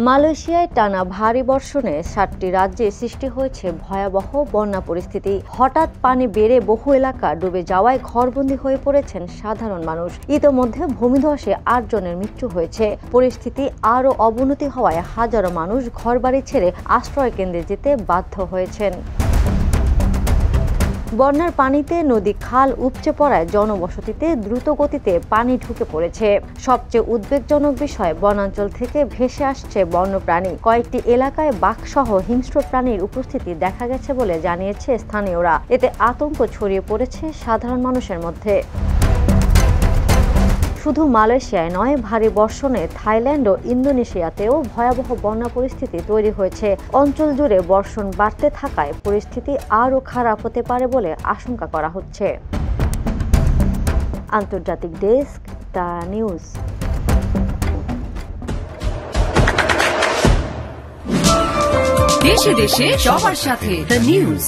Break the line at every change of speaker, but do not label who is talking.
মালয়েশিয়ায় টানা ভারী বর্ষণে 7টি রাজ্যে সৃষ্টি হয়েছে ভয়াবহ বন্যা পরিস্থিতি। হঠাৎ পানি বেড়ে বহু এলাকা ডুবে যাওয়ায় ঘরবন্দি হয়ে পড়েছেন সাধারণ মানুষ। ইতোমধ্যে ভূমিধসে 8 জনের মৃত্যু হয়েছে। পরিস্থিতি আরও অবনতি হওয়ায় হাজারো মানুষ ঘরবাড়ি ছেড়ে আশ্রয় কেন্দ্রে যেতে বাধ্য হয়েছেন। বন্যার পানিতে নদী খাল উপচে পড়ায় জনবসতিতে দ্রুত গতিতে পানি ঢুকে পড়েছে। সবচেয়ে উদ্বেগজনক বিষয়, বনাঞ্চল থেকে ভেসে আসছে বন্যপ্রাণী। কয়েকটি এলাকায় বাঘসহ হিংস্র প্রাণীর উপস্থিতি দেখা গেছে বলে জানিয়েছে স্থানীয়রা। এতে আতঙ্ক ছড়িয়ে পড়েছে সাধারণ মানুষের মধ্যে। শুধু মালয়েশিয়ায় নয়, ভারী বর্ষণে থাইল্যান্ড ও ইন্দোনেশিয়াতেও ভয়াবহ বন্যা পরিস্থিতি তৈরি হয়েছে। অঞ্চল জুড়ে বর্ষণ বাড়তে থাকায় পরিস্থিতি আরও খারাপ হতে পারে বলে আশঙ্কা করা হচ্ছে। আন্তর্জাতিক ডেস্ক, দ্য নিউজ।
দেশে দেশে সবার সাথে দ্য নিউজ।